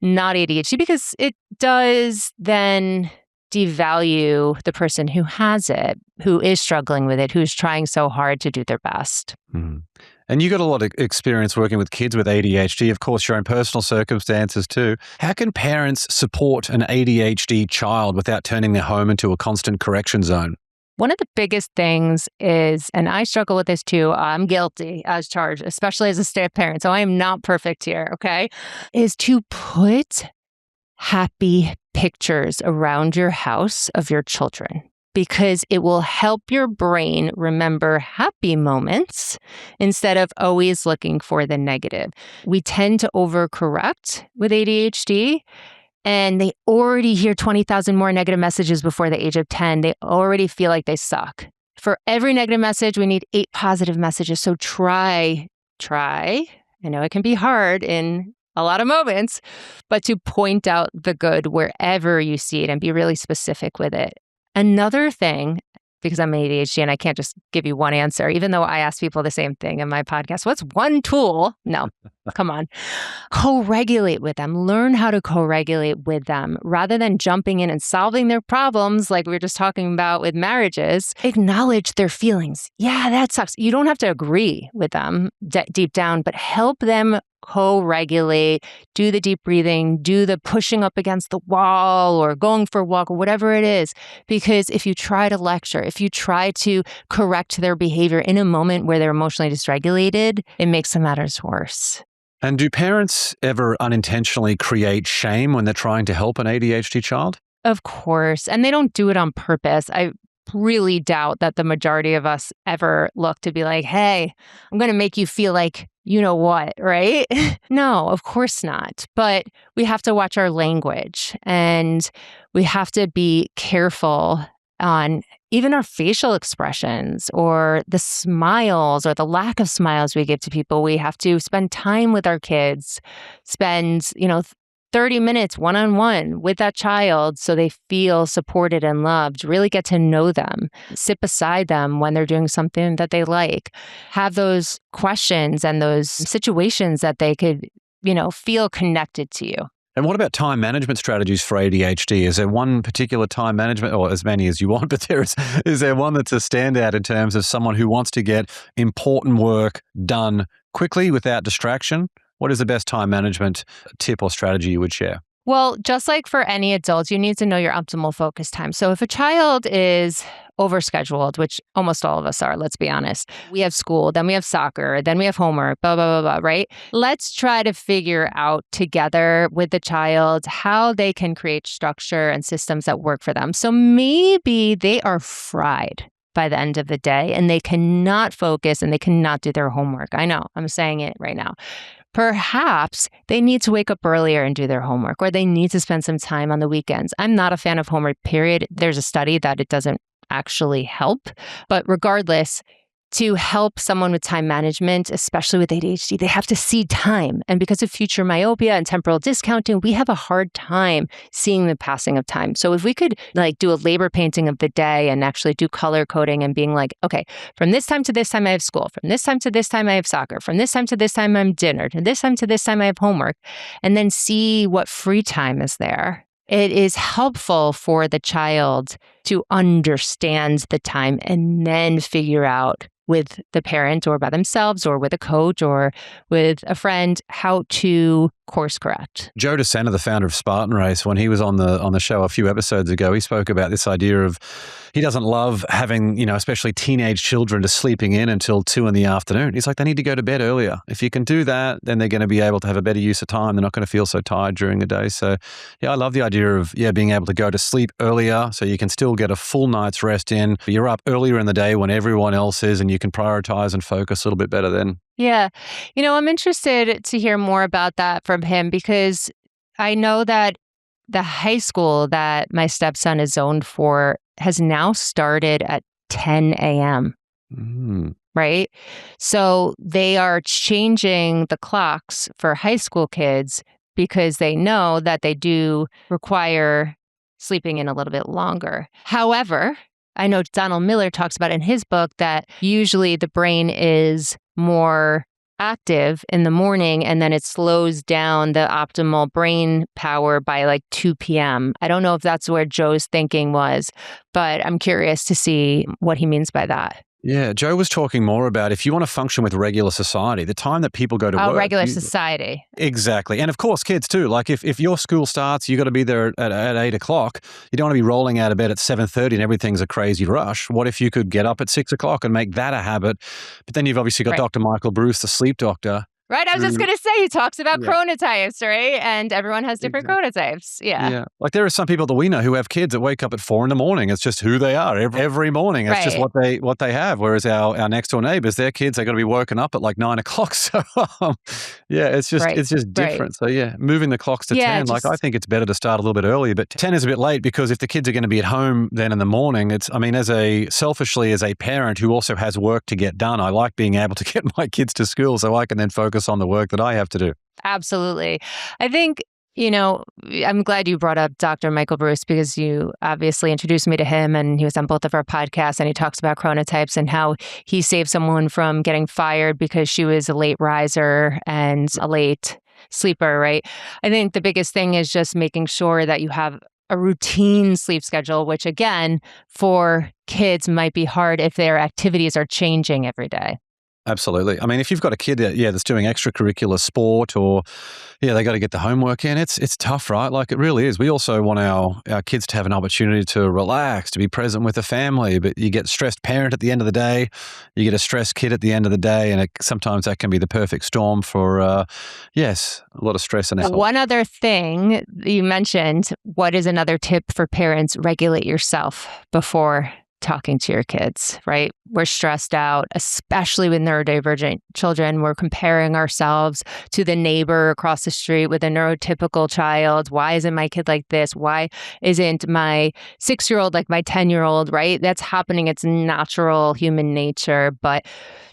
not ADHD, because it does then devalue the person who has it, who is struggling with it, who's trying so hard to do their best. And you got a lot of experience working with kids with ADHD, of course, your own personal circumstances too. How can parents support an ADHD child without turning their home into a constant correction zone? One of the biggest things is, and I struggle with this too, I'm guilty as charged, especially as a stay-at parent, so I am not perfect here, okay, is to put happy pictures around your house of your children, because it will help your brain remember happy moments instead of always looking for the negative. We tend to overcorrect with ADHD, and they already hear 20,000 more negative messages before the age of 10. They already feel like they suck. For every negative message, we need 8 positive messages. So try. I know it can be hard in a lot of moments, but to point out the good wherever you see it and be really specific with it. Another thing, because I'm ADHD and I can't just give you one answer, even though I ask people the same thing in my podcast, what's one tool? No, come on. Co-regulate with them. Learn how to co-regulate with them rather than jumping in and solving their problems like we were just talking about with marriages. Acknowledge their feelings. Yeah, that sucks. You don't have to agree with them deep down, but help them co-regulate, do the deep breathing, do the pushing up against the wall or going for a walk or whatever it is. Because if you try to lecture, if you try to correct their behavior in a moment where they're emotionally dysregulated, it makes the matters worse. And do parents ever unintentionally create shame when they're trying to help an ADHD child? Of course. And they don't do it on purpose. I really doubt that the majority of us ever look to be like, hey, I'm going to make you feel like you know what, right? No, of course not. But we have to watch our language, and we have to be careful on even our facial expressions or the smiles or the lack of smiles we give to people. We have to spend time with our kids, spend, 30 minutes one-on-one with that child so they feel supported and loved, really get to know them, sit beside them when they're doing something that they like, have those questions and those situations that they could, feel connected to you. And what about time management strategies for ADHD? Is there one particular time management, or as many as you want, but is there one that's a standout in terms of someone who wants to get important work done quickly without distraction? What is the best time management tip or strategy you would share? Well, just like for any adult, you need to know your optimal focus time. So if a child is overscheduled, which almost all of us are, let's be honest, we have school, then we have soccer, then we have homework, blah, blah, blah, blah, right? Let's try to figure out together with the child how they can create structure and systems that work for them. So maybe they are fried by the end of the day and they cannot focus and they cannot do their homework. I know, I'm saying it right now. Perhaps they need to wake up earlier and do their homework, or they need to spend some time on the weekends. I'm not a fan of homework, period. There's a study that it doesn't actually help. But regardless, to help someone with time management, especially with ADHD, they have to see time. And because of future myopia and temporal discounting, we have a hard time seeing the passing of time. So if we could like do a labor painting of the day and actually do color coding and being like, okay, from this time to this time I have school, from this time to this time I have soccer, from this time to this time I'm dinner, from this time to this time I have homework, and then see what free time is there. It is helpful for the child to understand the time and then figure out with the parent or by themselves or with a coach or with a friend how to course correct. Joe DeSena, the founder of Spartan Race, when he was on the show a few episodes ago, he spoke about this idea of he doesn't love having, especially teenage children just sleeping in until 2 p.m. He's like, they need to go to bed earlier. If you can do that, then they're going to be able to have a better use of time. They're not going to feel so tired during the day. So yeah, I love the idea of, being able to go to sleep earlier so you can still get a full night's rest in. You're up earlier in the day when everyone else is and you can prioritize and focus a little bit better then. Yeah. I'm interested to hear more about that from him because I know that the high school that my stepson is zoned for has now started at 10 a.m. Right? So they are changing the clocks for high school kids because they know that they do require sleeping in a little bit longer. However, I know Donald Miller talks about in his book that usually the brain is more active in the morning and then it slows down the optimal brain power by like 2 p.m. I don't know if that's where Joe's thinking was, but I'm curious to see what he means by that. Yeah, Joe was talking more about if you want to function with regular society, the time that people go to work. Regular society. Exactly. And of course, kids too. Like if your school starts, you got to be there at 8 o'clock. You don't want to be rolling out of bed at 7:30 and everything's a crazy rush. What if you could get up at 6 o'clock and make that a habit? But then you've obviously got Right. Dr. Michael Bruce, the sleep doctor. Right. I was just going to say, he talks about Yeah. chronotypes, right? And everyone has different chronotypes. Yeah. Like there are some people that we know who have kids that wake up at 4 a.m. It's just who they are every morning. It's just what they have. Whereas our next door neighbors, their kids, they got to be woken up at like 9 o'clock. So it's just different. So yeah, moving the clocks to 10. Like I think it's better to start a little bit earlier, but 10 is a bit late because if the kids are going to be at home then in the morning, selfishly as a parent who also has work to get done, I like being able to get my kids to school so I can then focus on the work that I have to do. Absolutely. I think, I'm glad you brought up Dr. Michael Bruce because you obviously introduced me to him and he was on both of our podcasts and he talks about chronotypes and how he saved someone from getting fired because she was a late riser and a late sleeper, right? I think the biggest thing is just making sure that you have a routine sleep schedule, which again, for kids might be hard if their activities are changing every day. Absolutely. I mean, if you've got a kid that's doing extracurricular sport or, they got to get the homework in, it's tough, right? Like it really is. We also want our kids to have an opportunity to relax, to be present with the family, but you get a stressed parent at the end of the day, you get a stressed kid at the end of the day, and sometimes that can be the perfect storm for, a lot of stress and effort. One other thing you mentioned, what is another tip for parents? Regulate yourself before talking to your kids, right? We're stressed out, especially with neurodivergent children. We're comparing ourselves to the neighbor across the street with a neurotypical child. Why isn't my kid like this? Why isn't my 6-year-old like my 10-year-old, right? That's happening. It's natural human nature, but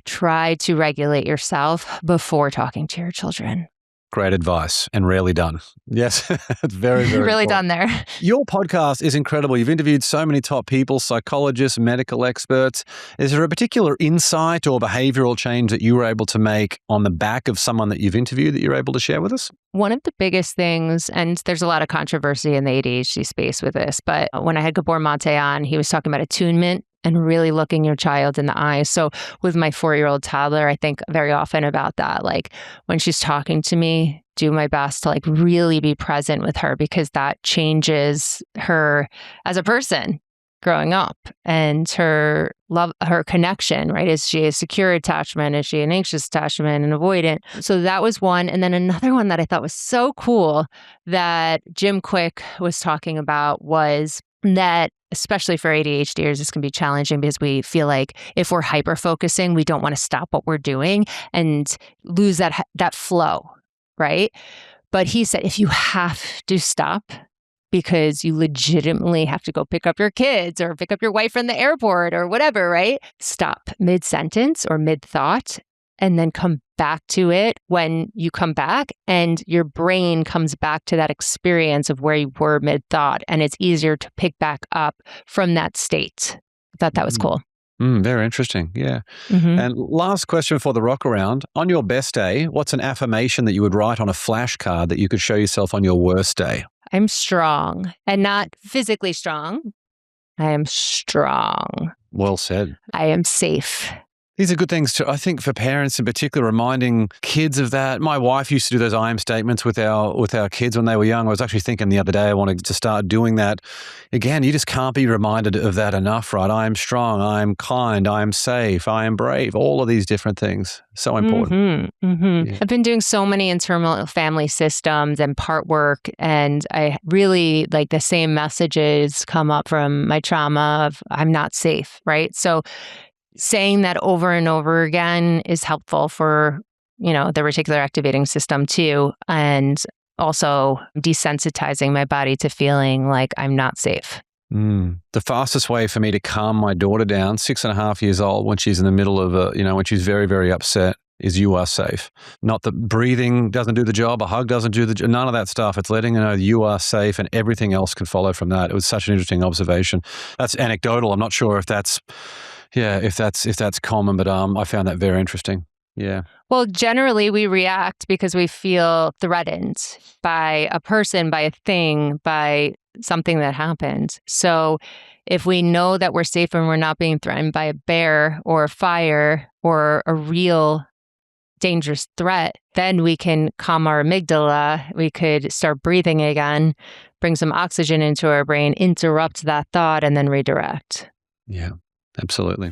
try to regulate yourself before talking to your children. Great advice and rarely done. Yes, it's very, very really important. done there. Your podcast is incredible. You've interviewed so many top people, psychologists, medical experts. Is there a particular insight or behavioral change that you were able to make on the back of someone that you've interviewed that you're able to share with us? One of the biggest things, and there's a lot of controversy in the ADHD space with this, but when I had Gabor Mate on, he was talking about attunement and really looking your child in the eyes. So with my 4-year-old toddler, I think very often about that. Like when she's talking to me, do my best to like really be present with her because that changes her as a person growing up and her love, her connection, right? Is she a secure attachment? Is she an anxious attachment and avoidant? So that was one. And then another one that I thought was so cool that Jim Quick was talking about was that especially for ADHDers, this can be challenging because we feel like if we're hyper-focusing, we don't want to stop what we're doing and lose that flow, right? But he said, if you have to stop because you legitimately have to go pick up your kids or pick up your wife from the airport or whatever, right? Stop mid-sentence or mid-thought and then come back to it when you come back, and your brain comes back to that experience of where you were mid-thought, and it's easier to pick back up from that state. I thought that was cool. Very interesting. Yeah. And last question for the rock around. On your best day, what's an affirmation that you would write on a flashcard that you could show yourself on your worst day? I'm strong, and not physically strong. I am strong. Well said. I am safe. These are good things to, I think, for parents in particular, reminding kids of that. My wife used to do those I am statements with our kids when they were young. I was actually thinking the other day I wanted to start doing that. Again, you just can't be reminded of that enough, right? I am strong, I am kind, I am safe, I am brave, all of these different things. So important. Yeah. I've been doing so many internal family systems and part work, and I really like the same messages come up from my trauma of I'm not safe, right? So saying that over and over again is helpful for, the reticular activating system too. And also desensitizing my body to feeling like I'm not safe. The fastest way for me to calm my daughter down, 6.5 years old, when she's in the middle of when she's very, very upset, is you are safe. Not that breathing doesn't do the job, a hug doesn't do the job, none of that stuff. It's letting her know you are safe and everything else can follow from that. It was such an interesting observation. That's anecdotal. I'm not sure if that's common, but I found that very interesting. Yeah. Well, generally we react because we feel threatened by a person, by a thing, by something that happened. So if we know that we're safe and we're not being threatened by a bear or a fire or a real dangerous threat, then we can calm our amygdala. We could start breathing again, bring some oxygen into our brain, interrupt that thought, and then redirect. Yeah. Absolutely.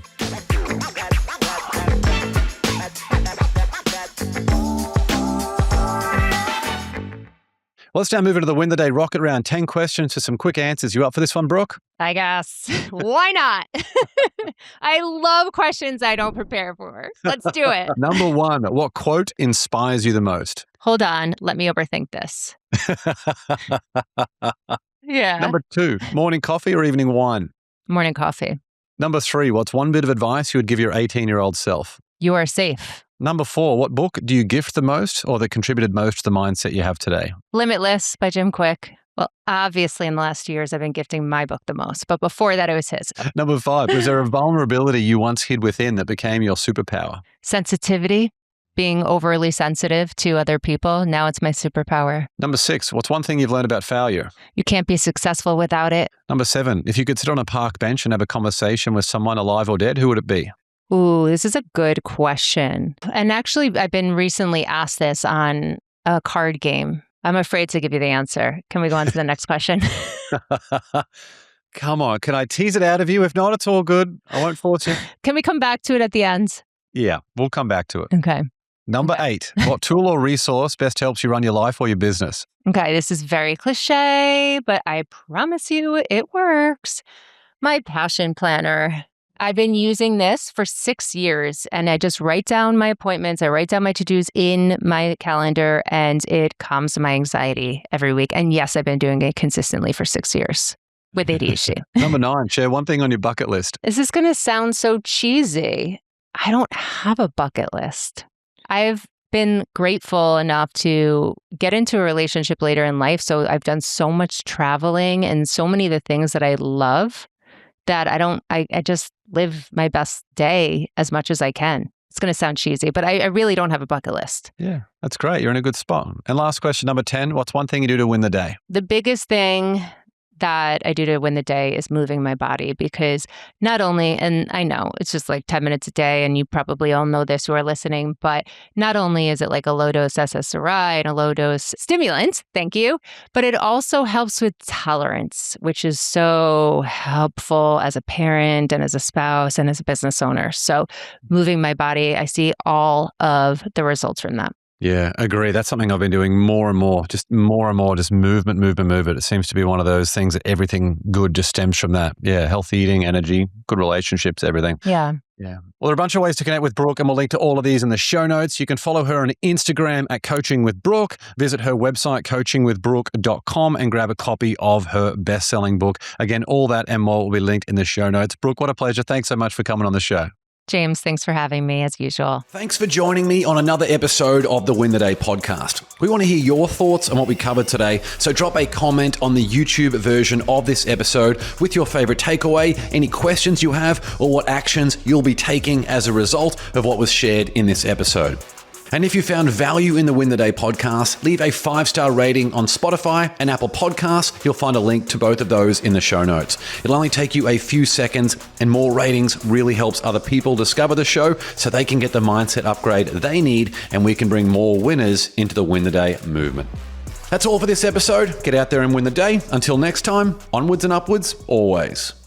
Well, let's now move into the Win the Day Rocket Round. 10 questions for some quick answers. You up for this one, Brooke? I guess. Why not? I love questions I don't prepare for. Let's do it. Number 1, what quote inspires you the most? Hold on. Let me overthink this. Yeah. Number 2, morning coffee or evening wine? Morning coffee. Number 3, what's one bit of advice you would give your 18-year-old self? You are safe. Number 4, what book do you gift the most or that contributed most to the mindset you have today? Limitless by Jim Quick. Well, obviously in the last 2 years, I've been gifting my book the most, but before that, it was his. Number 5, was there a vulnerability you once hid within that became your superpower? Sensitivity. Being overly sensitive to other people. Now it's my superpower. Number 6, what's one thing you've learned about failure? You can't be successful without it. Number 7, if you could sit on a park bench and have a conversation with someone alive or dead, who would it be? Ooh, this is a good question. And actually, I've been recently asked this on a card game. I'm afraid to give you the answer. Can we go on to the next question? Come on. Can I tease it out of you? If not, it's all good. I won't force you. Can we come back to it at the end? Yeah, we'll come back to it. Okay. Number 8, what tool or resource best helps you run your life or your business? Okay, this is very cliche, but I promise you it works. My passion planner. I've been using this for 6 years, and I just write down my appointments. I write down my to-dos in my calendar, and it calms my anxiety every week. And yes, I've been doing it consistently for 6 years with ADHD. Number 9, share one thing on your bucket list. Is this going to sound so cheesy? I don't have a bucket list. I've been grateful enough to get into a relationship later in life. So I've done so much traveling and so many of the things that I love that I just live my best day as much as I can. It's going to sound cheesy, but I really don't have a bucket list. Yeah, that's great. You're in a good spot. And last question, number 10, what's one thing you do to win the day? The biggest thing that I do to win the day is moving my body, because not only, and I know it's just like 10 minutes a day, and you probably all know this who are listening, but not only is it like a low dose SSRI and a low dose stimulant, thank you, but it also helps with tolerance, which is so helpful as a parent and as a spouse and as a business owner. So moving my body, I see all of the results from that. Yeah, agree. That's something I've been doing more and more, just movement. It seems to be one of those things that everything good just stems from that. Yeah, healthy eating, energy, good relationships, everything. Yeah. Yeah. Well, there are a bunch of ways to connect with Brooke, and we'll link to all of these in the show notes. You can follow her on Instagram at Coaching with Brooke. Visit her website, coachingwithbrooke.com, and grab a copy of her best-selling book. Again, all that and more will be linked in the show notes. Brooke, what a pleasure. Thanks so much for coming on the show. James, thanks for having me as usual. Thanks for joining me on another episode of the Win the Day podcast. We want to hear your thoughts on what we covered today, so drop a comment on the YouTube version of this episode with your favorite takeaway, any questions you have, or what actions you'll be taking as a result of what was shared in this episode. And if you found value in the Win the Day podcast, leave a 5-star rating on Spotify and Apple Podcasts. You'll find a link to both of those in the show notes. It'll only take you a few seconds, and more ratings really helps other people discover the show so they can get the mindset upgrade they need, and we can bring more winners into the Win the Day movement. That's all for this episode. Get out there and win the day. Until next time, onwards and upwards, always.